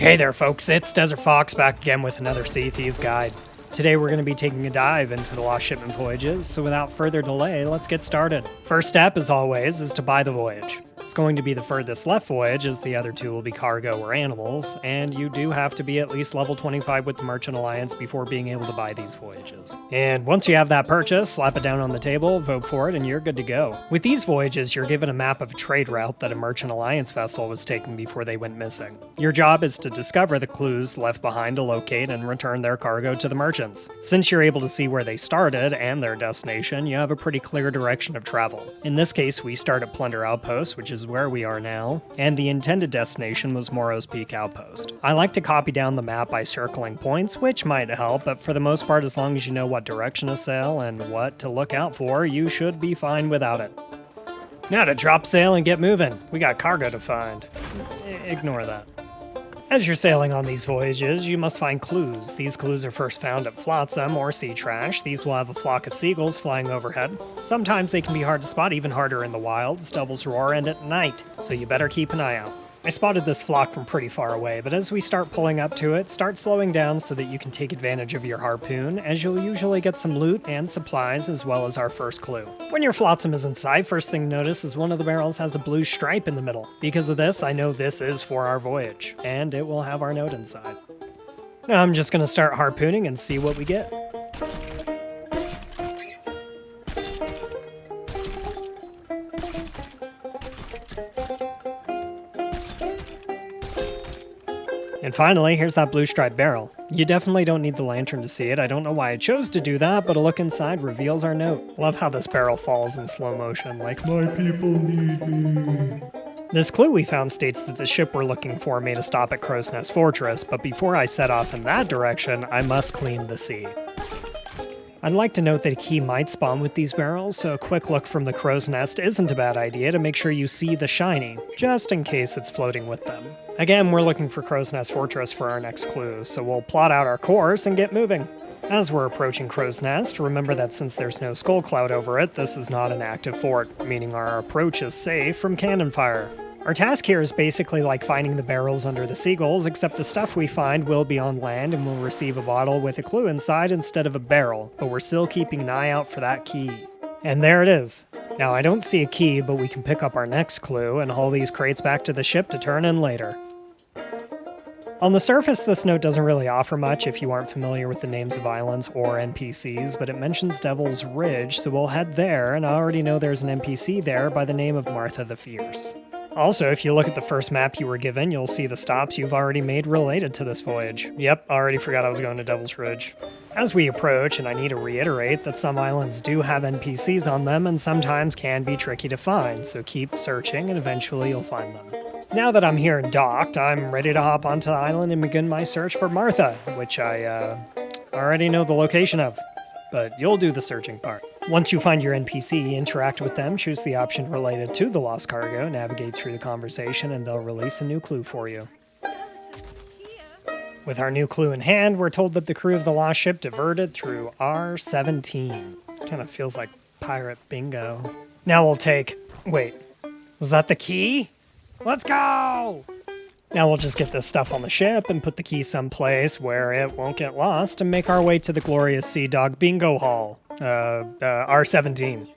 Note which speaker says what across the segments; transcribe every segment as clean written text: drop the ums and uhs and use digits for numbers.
Speaker 1: Hey there folks, it's Desert Fox back again with another Sea of Thieves guide. Today we're going to be taking a dive into the Lost Shipment Voyages, so without further delay, let's get started. First step, as always, is to buy the Voyage. It's going to be the furthest left voyage, as the other two will be cargo or animals, and you do have to be at least level 25 with the Merchant Alliance before being able to buy these voyages. And once you have that purchase, slap it down on the table, vote for it, and you're good to go. With these voyages, you're given a map of a trade route that a Merchant Alliance vessel was taking before they went missing. Your job is to discover the clues left behind to locate and return their cargo to the merchants. Since you're able to see where they started and their destination, you have a pretty clear direction of travel. In this case, we start at Plunder Outpost, which is where we are now, and the intended destination was Morrow's Peak Outpost. I like to copy down the map by circling points, which might help, but for the most part, as long as you know what direction to sail and what to look out for, you should be fine without it. Now to drop sail and get moving. We got cargo to find. Ignore that. As you're sailing on these voyages, you must find clues. These clues are first found at flotsam or sea trash. These will have a flock of seagulls flying overhead. Sometimes they can be hard to spot, even harder in the wilds. Devils roar and at night, so you better keep an eye out. I spotted this flock from pretty far away, but as we start pulling up to it, start slowing down so that you can take advantage of your harpoon, as you'll usually get some loot and supplies as well as our first clue. When your flotsam is in sight, first thing to notice is one of the barrels has a blue stripe in the middle. Because of this, I know this is for our voyage, and it will have our note inside. Now I'm just going to start harpooning and see what we get. And finally, here's that blue striped barrel. You definitely don't need the lantern to see it. I don't know why I chose to do that, but a look inside reveals our note. Love how this barrel falls in slow motion, like, "My people need me." This clue we found states that the ship we're looking for made a stop at Crow's Nest Fortress, but before I set off in that direction, I must clean the sea. I'd like to note that a key might spawn with these barrels, so a quick look from the Crow's Nest isn't a bad idea to make sure you see the shiny, just in case it's floating with them. Again, we're looking for Crow's Nest Fortress for our next clue, so we'll plot out our course and get moving. As we're approaching Crow's Nest, remember that since there's no skull cloud over it, this is not an active fort, meaning our approach is safe from cannon fire. Our task here is basically like finding the barrels under the seagulls, except the stuff we find will be on land and we'll receive a bottle with a clue inside instead of a barrel, but we're still keeping an eye out for that key. And there it is. Now I don't see a key, but we can pick up our next clue and haul these crates back to the ship to turn in later. On the surface, this note doesn't really offer much if you aren't familiar with the names of islands or NPCs, but it mentions Devil's Ridge, so we'll head there, and I already know there's an NPC there by the name of Martha the Fierce. Also, if you look at the first map you were given, you'll see the stops you've already made related to this voyage. Yep, already forgot I was going to Devil's Ridge. As we approach, and I need to reiterate that some islands do have NPCs on them and sometimes can be tricky to find, so keep searching and eventually you'll find them. Now that I'm here and docked, I'm ready to hop onto the island and begin my search for Martha, which I already know the location of, but you'll do the searching part. Once you find your NPC, interact with them, choose the option related to the lost cargo, navigate through the conversation, and they'll release a new clue for you. With our new clue in hand, we're told that the crew of the lost ship diverted through R-17. Kind of feels like pirate bingo. Now we'll take... Wait, was that the key? Let's go! Now we'll just get this stuff on the ship and put the key someplace where it won't get lost and make our way to the glorious Sea Dog Bingo Hall. R-17.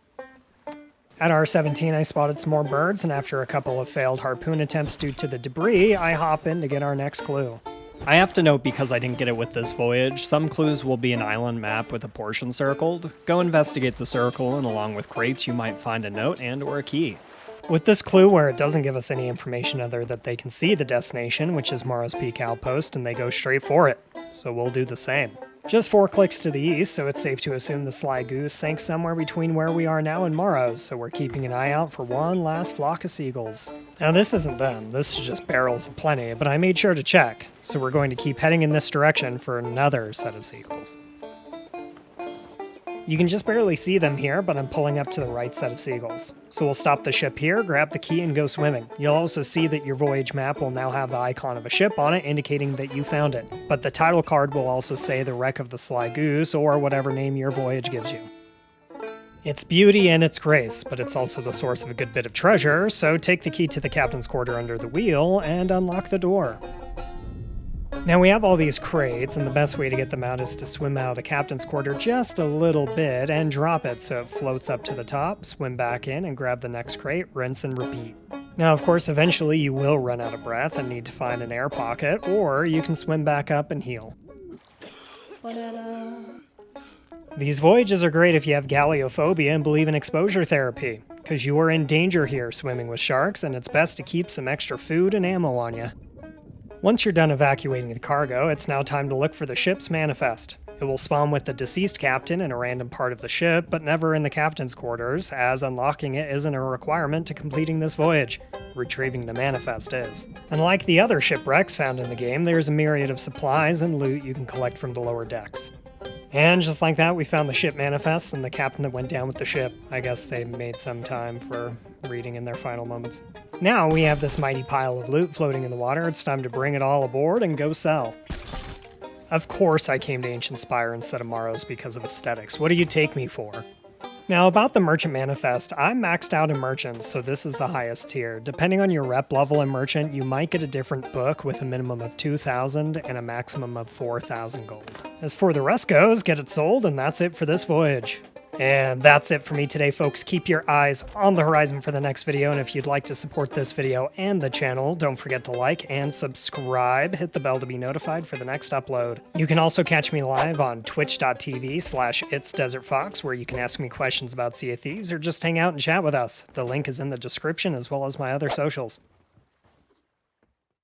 Speaker 1: At R-17, I spotted some more birds, and after a couple of failed harpoon attempts due to the debris, I hop in to get our next clue. I have to note, because I didn't get it with this voyage, some clues will be an island map with a portion circled. Go investigate the circle, and along with crates, you might find a note and or a key. With this clue, where it doesn't give us any information other that they can see the destination, which is Morrow's Peak Outpost, and they go straight for it. So we'll do the same. Just 4 clicks to the east, so it's safe to assume the Sly Goose sank somewhere between where we are now and Morrow's, so we're keeping an eye out for one last flock of seagulls. Now this isn't them, this is just barrels aplenty, but I made sure to check, so we're going to keep heading in this direction for another set of seagulls. You can just barely see them here, but I'm pulling up to the right set of seagulls. So we'll stop the ship here, grab the key, and go swimming. You'll also see that your voyage map will now have the icon of a ship on it, indicating that you found it. But the title card will also say the wreck of the Sly Goose, or whatever name your voyage gives you. It's beauty and its grace, but it's also the source of a good bit of treasure, so take the key to the captain's quarter under the wheel and unlock the door. Now we have all these crates, and the best way to get them out is to swim out of the captain's quarter just a little bit and drop it so it floats up to the top, swim back in and grab the next crate, rinse and repeat. Now, of course, eventually you will run out of breath and need to find an air pocket, or you can swim back up and heal. These voyages are great if you have galleophobia and believe in exposure therapy, because you are in danger here swimming with sharks, and it's best to keep some extra food and ammo on you. Once you're done evacuating the cargo, it's now time to look for the ship's manifest. It will spawn with the deceased captain in a random part of the ship, but never in the captain's quarters, as unlocking it isn't a requirement to completing this voyage. Retrieving the manifest is. And like the other shipwrecks found in the game, there's a myriad of supplies and loot you can collect from the lower decks. And just like that, we found the ship manifest and the captain that went down with the ship. I guess they made some time for reading in their final moments. Now we have this mighty pile of loot floating in the water. It's time to bring it all aboard and go sell. Of course I came to Ancient Spire instead of Maros because of aesthetics. What do you take me for? Now about the Merchant Manifest, I'm maxed out in Merchants, so this is the highest tier. Depending on your rep level in Merchant, you might get a different book with a minimum of 2,000 and a maximum of 4,000 gold. As for the rest goes, get it sold, and that's it for this voyage. And that's it for me today, folks. Keep your eyes on the horizon for the next video, and if you'd like to support this video and the channel, don't forget to like and subscribe. Hit the bell to be notified for the next upload. You can also catch me live on twitch.tv/itsdesertfox, where you can ask me questions about Sea of Thieves or just hang out and chat with us. The link is in the description as well as my other socials.